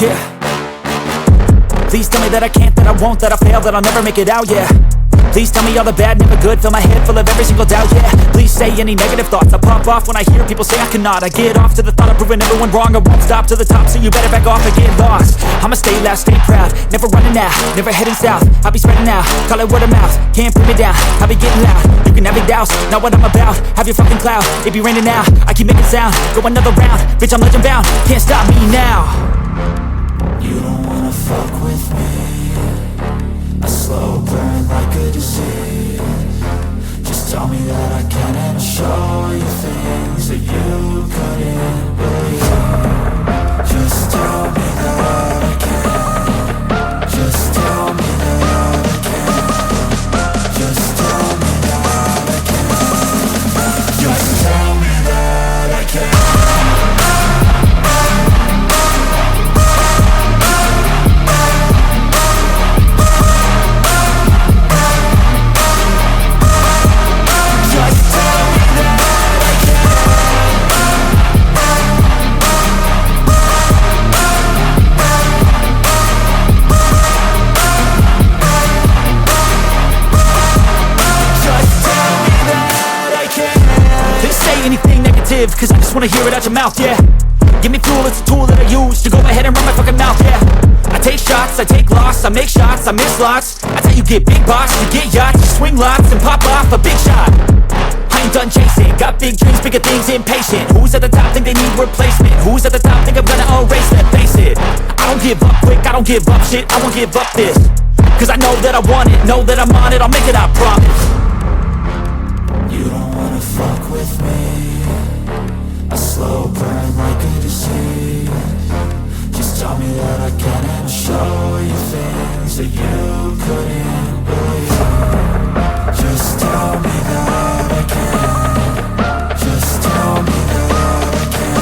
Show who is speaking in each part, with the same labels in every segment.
Speaker 1: yeah. Please tell me that I can't, that I won't, that I fail, that I'll never make it out, yeah. Please tell me all the bad, never good, fill my head full of every single doubt, yeah. Please say any negative thoughts, I pop off when I hear people say I cannot. I get off to the thought of proving everyone wrong, I won't stop to the top, so you better back off and get lost. I'ma stay loud, stay proud, never running out, never heading south. I'll be spreading out, call it word of mouth, can't put me down, I'll be getting loud. You can have your doubts, not what I'm about, have your fucking clout, it be raining now, I keep making sound, go another round, bitch I'm legend bound, can't stop me now.
Speaker 2: You don't wanna fuck with me, a slow burn like a disease. Just tell me that I can and I'll show you things that you couldn't believe. Just tell me that I can. Just tell me that I can. Just tell me that I can. Just tell me that I can.
Speaker 1: Anything negative, cause I just wanna hear it out your mouth, yeah. Give me fuel, it's a tool that I use to go ahead and run my fucking mouth, yeah. I take shots, I take loss, I make shots, I miss lots. That's how you get big box, you get yachts, you swing lots and pop off a big shot. I ain't done chasing, got big dreams, bigger things, impatient. Who's at the top think they need replacement? Who's at the top think I'm gonna erase them? Face it, I don't give up quick, I don't give up shit, I won't give up this. Cause I know that I want it, know that I'm on it, I'll make it, I promise.
Speaker 2: You don't wanna fuck with me, a slow burn like a disease. Just tell me that I can and I'll show you things that you couldn't believe. Just tell me that I can. Just tell me that I can.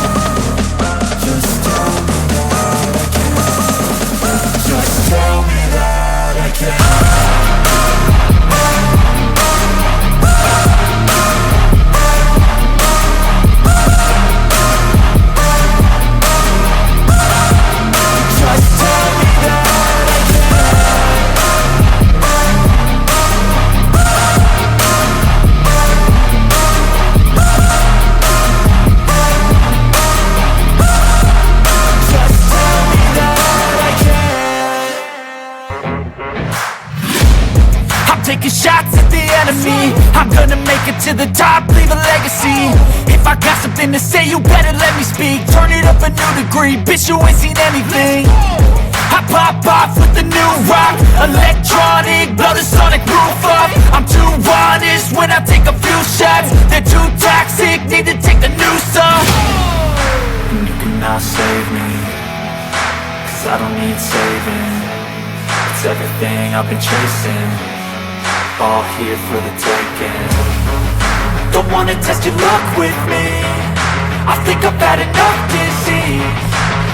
Speaker 2: Just tell me that I can. Just tell me that I can.
Speaker 1: Taking shots at the enemy, I'm gonna make it to the top, leave a legacy. If I got something to say, you better let me speak. Turn it up a new degree, bitch you ain't seen anything. I pop off with the new rock, electronic, blow the sonic roof up. I'm too honest when I take a few shots, they're too toxic, need to take the noose off.
Speaker 2: And you cannot save me, cause I don't need saving. It's everything I've been chasing, all here for the taking. Don't wanna test your luck with me, I think I've had enough disease.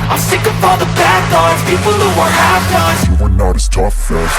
Speaker 2: I'm sick of all the bad thoughts, people who are half-nots. You are not as tough as